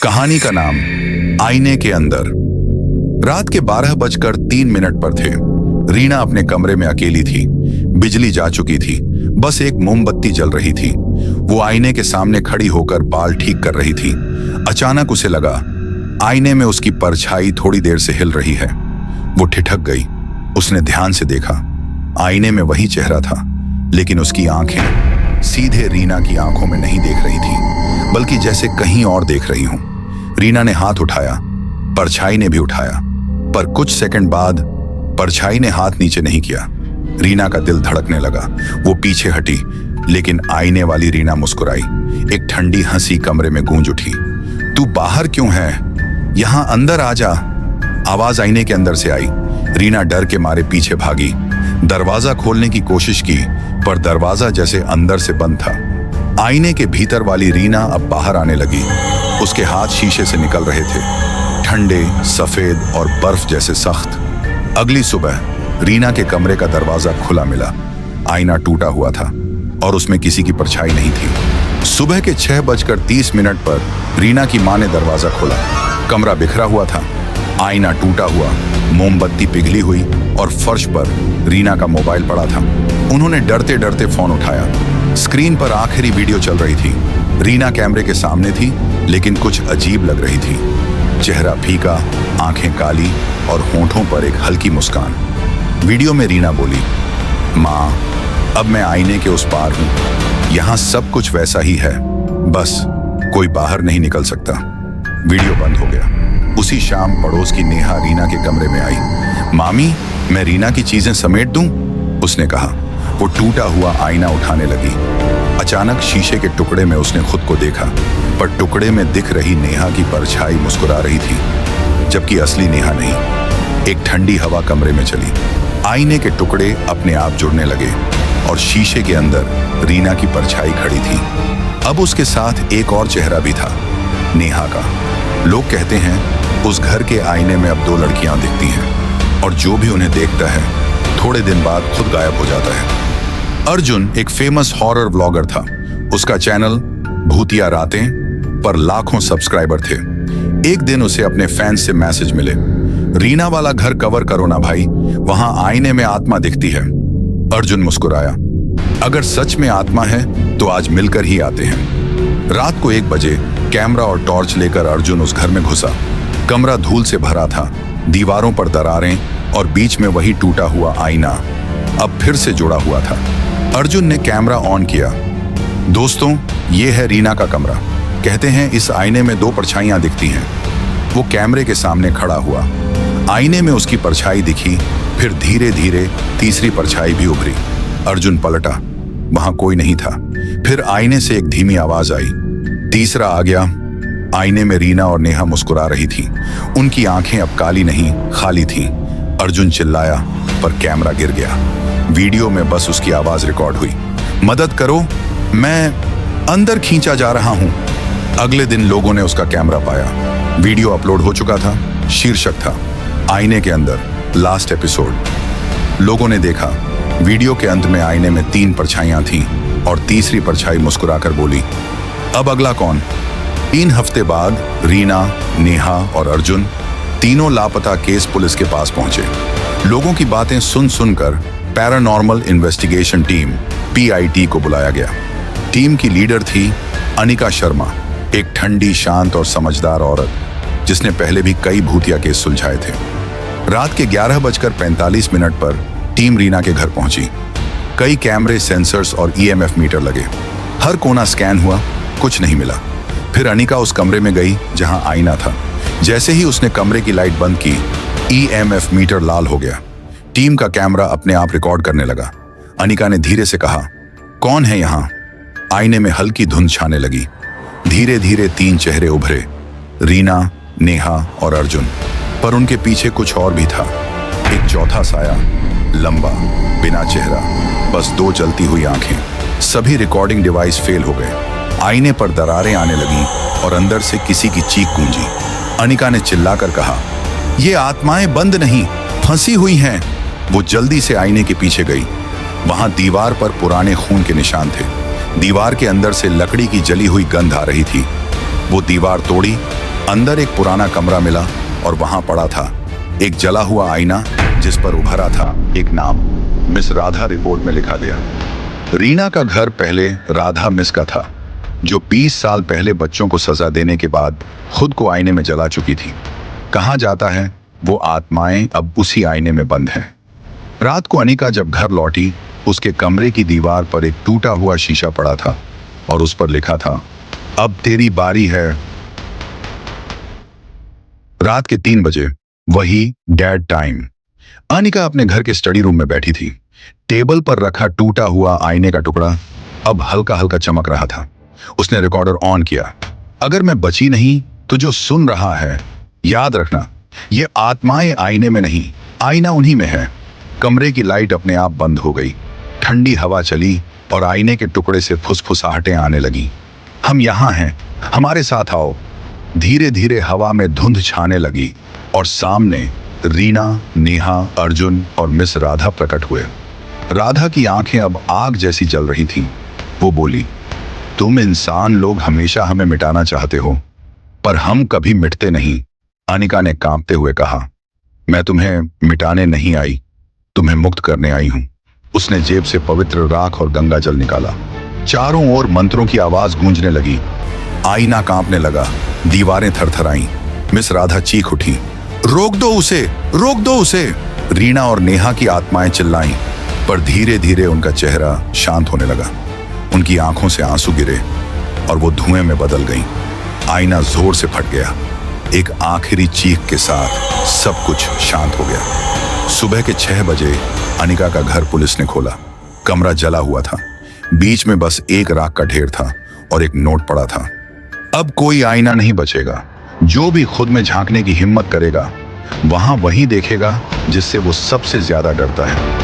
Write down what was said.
कहानी का नाम आईने के अंदर। रात के 12:03 पर थे। रीना अपने कमरे में अकेली थी। बिजली जा चुकी थी, बस एक मोमबत्ती जल रही थी। वो आईने के सामने खड़ी होकर बाल ठीक कर रही थी। अचानक उसे लगा आईने में उसकी परछाई थोड़ी देर से हिल रही है। वो ठिठक गई। उसने ध्यान से देखा, आईने में वही चेहरा था, लेकिन उसकी आंखें सीधे रीना की आंखों में नहीं देख रही थी, बल्कि जैसे कहीं और देख रही हूं। रीना ने हाथ उठाया, परछाई ने भी उठाया, पर कुछ सेकंड बाद परछाई ने हाथ नीचे नहीं किया। रीना का दिल धड़कने लगा। वो पीछे हटी, लेकिन आईने वाली रीना मुस्कुराई। एक ठंडी हंसी कमरे में गूंज उठी। तू बाहर क्यों है? यहां अंदर आ जा। आवाज आईने के अंदर से आई। रीना डर के मारे पीछे भागी। दरवाजा खोलने की कोशिश की, पर दरवाजा जैसे अंदर से बंद था। आईने के भीतर वाली रीना अब बाहर आने लगी। उसके हाथ शीशे से निकल रहे थे, ठंडे, सफेद और बर्फ जैसे सख्त। अगली सुबह रीना के कमरे का दरवाजा खुला मिला। आईना टूटा हुआ था और उसमें किसी की परछाई नहीं थी। सुबह के 6:30 पर रीना की मां ने दरवाजा खोला। कमरा बिखरा हुआ था, आईना टूटा हुआ, मोमबत्ती पिघली हुई और फर्श पर रीना का मोबाइल पड़ा था। उन्होंने डरते डरते फोन उठाया। स्क्रीन पर आखिरी वीडियो चल रही थी। रीना कैमरे के सामने थी, लेकिन कुछ अजीब लग रही थी। चेहरा फीका, आंखें काली और होंठों पर एक हल्की मुस्कान। वीडियो में रीना बोली, माँ, अब मैं आईने के उस पार हूं। यहां सब कुछ वैसा ही है, बस कोई बाहर नहीं निकल सकता। वीडियो बंद हो गया। उसी शाम पड़ोस की नेहा रीना के कमरे में आई। मामी, मैं रीना की चीजें समेट दूं? उसने कहा। वो टूटा हुआ आईना उठाने लगी। अचानक शीशे के टुकड़े में उसने खुद को देखा, पर टुकड़े में दिख रही नेहा की परछाई मुस्कुरा रही थी, जबकि असली नेहा नहीं। एक ठंडी हवा कमरे में चली। आईने के टुकड़े अपने आप जुड़ने लगे और शीशे के अंदर रीना की परछाई खड़ी थी। अब उसके साथ एक और चेहरा भी था, नेहा का। लोग कहते हैं उस घर के आईने में अब 2 लड़कियां दिखती हैं, और जो भी उन्हें देखता है थोड़े दिन बाद खुद गायब हो जाता है। अर्जुन एक फेमस हॉरर व्लॉगर था। उसका चैनल भूतिया रातें पर लाखों सब्सक्राइबर थे। एक दिन उसे अपने फैंस से मैसेज मिले, रीना वाला घर कवर करो ना भाई, वहां आईने में आत्मा दिखती है। अर्जुन मुस्कुराया, अगर सच में आत्मा है तो आज मिलकर ही आते हैं। रात को 1 बजे कैमरा और टॉर्च लेकर अर्जुन उस घर में घुसा। कमरा धूल से भरा था, दीवारों पर दरारें और बीच में वही टूटा हुआ आईना अब फिर से जुड़ा हुआ था। अर्जुन ने कैमरा ऑन किया। दोस्तों, ये है रीना का कमरा। कहते हैं इस आईने में 2 परछाइयां दिखती हैं। वो कैमरे के सामने खड़ा हुआ। आईने में उसकी परछाई दिखी, फिर धीरे धीरे तीसरी परछाई भी उभरी। अर्जुन पलटा, वहां कोई नहीं था। फिर आईने से एक धीमी आवाज आई, तीसरा आ गया। आईने में रीना और नेहा मुस्कुरा रही थी। उनकी आंखें अब काली नहीं, खाली थीं। अर्जुन चिल्लाया, पर कैमरा गिर गया। वीडियो में बस उसकी आवाज रिकॉर्ड हुई, मदद करो, मैं अंदर खींचा जा रहा हूं। अगले दिन लोगों ने उसका कैमरा पाया। वीडियो अपलोड हो चुका था। शीर्षक था, आईने के अंदर, लास्ट एपिसोड। लोगों ने देखा, वीडियो के अंत में आईने में 3 परछाइयां थीं और तीसरी परछाई मुस्कुराकर बोली, अब अगला कौन? 3 हफ्ते बाद रीना, नेहा और अर्जुन तीनों लापता केस पुलिस के पास पहुंचे। लोगों की बातें सुन सुनकर पैरानॉर्मल इन्वेस्टिगेशन टीम PIT को बुलाया गया। टीम की लीडर थी अनिका शर्मा, एक ठंडी, शांत और समझदार औरत जिसने पहले भी कई भूतिया केस सुलझाए थे। रात के 11:45 पर टीम रीना के घर पहुंची। कई कैमरे, सेंसर्स और EMF मीटर लगे। हर कोना स्कैन हुआ, कुछ नहीं मिला। फिर अनिका उस कमरे में गई जहां आईना था। जैसे ही उसने कमरे की लाइट बंद की, EMF मीटर लाल हो गया। टीम का कैमरा अपने आप रिकॉर्ड करने लगा। अनिका ने धीरे से कहा, कौन है यहाँ? आईने में हल्की धुंध छाने लगी। धीरे धीरे 3 चेहरे उभरे, रीना, नेहा और अर्जुन। पर उनके पीछे कुछ और भी था। एक चौथा साया, लंबा, बिना चेहरा, बस 2 जलती हुई आंखें। सभी रिकॉर्डिंग डिवाइस फेल हो गए। आईने पर दरारें आने लगीं और अंदर से किसी की चीख गूंजी। अनिका ने चिल्लाकर कहा, ये आत्माएं बंद नहीं, फंसी हुई हैं। वो जल्दी से आईने के पीछे गई। वहां दीवार पर पुराने खून के निशान थे। दीवार के अंदर से लकड़ी की जली हुई गंध आ रही थी। वो दीवार तोड़ी अंदर एक पुराना कमरा मिला और वहां पड़ा था एक जला हुआ आईना जिस पर उभरा था एक नाम, मिस राधा। रिपोर्ट में लिखा गया। रीना का घर पहले राधा मिस का था, जो 20 साल पहले बच्चों को सजा देने के बाद खुद को आईने में जला चुकी थी। कहा जाता है वो आत्माएं अब उसी आईने में बंद हैं। रात को अनिका जब घर लौटी, उसके कमरे की दीवार पर एक टूटा हुआ शीशा पड़ा था और उस पर लिखा था, अब तेरी बारी है। रात के 3 बजे, वही डेड टाइम। अनिका अपने घर के स्टडी रूम में बैठी थी। टेबल पर रखा टूटा हुआ आईने का टुकड़ा अब हल्का हल्का चमक रहा था। उसने रिकॉर्डर ऑन किया। अगर मैं बची नहीं तो जो सुन रहा है, याद रखना, ये आत्माएं आईने में नहीं, आईना उन्हीं में है। कमरे की लाइट अपने आप बंद हो गई। ठंडी हवा चली और आईने के टुकड़े से फुसफुसाहटें आने लगी। हम यहाँ हैं, हमारे साथ आओ। धीरे धीरे हवा में धुंध छाने लगी और सामने रीना, नेहा, अर्जुन और मिस राधा प्रकट हुए। राधा की आंखें अब आग जैसी जल रही थीं। वो बोली, तुम इंसान लोग हमेशा हमें मिटाना चाहते हो, पर हम कभी मिटते नहीं। अनिका ने कांपते हुए कहा, मैं तुम्हें मिटाने नहीं आई, तुम्हें मुक्त करने आई हूं। उसने जेब से पवित्र राख और गंगा जल निकाला। चारों ओर मंत्रों की आवाज गूंजने लगी। आईना कांपने लगा, दीवारें थरथराईं। मिस राधा चीख उठी, रोक दो उसे, रोक दो उसे। रीना और नेहा की आत्माएं चिल्लाईं, पर धीरे धीरे उनका चेहरा शांत होने लगा। उनकी आंखों से आंसू गिरे और वो धुएं में बदल गईं। आईना जोर से फट गया। एक आखिरी चीख के साथ सब कुछ शांत हो गया। सुबह के 6 बजे अनिका का घर पुलिस ने खोला। कमरा जला हुआ था। बीच में बस एक राख का ढेर था और एक नोट पड़ा था, अब कोई आईना नहीं बचेगा। जो भी खुद में झांकने की हिम्मत करेगा, वहां वही देखेगा जिससे वो सबसे ज्यादा डरता है।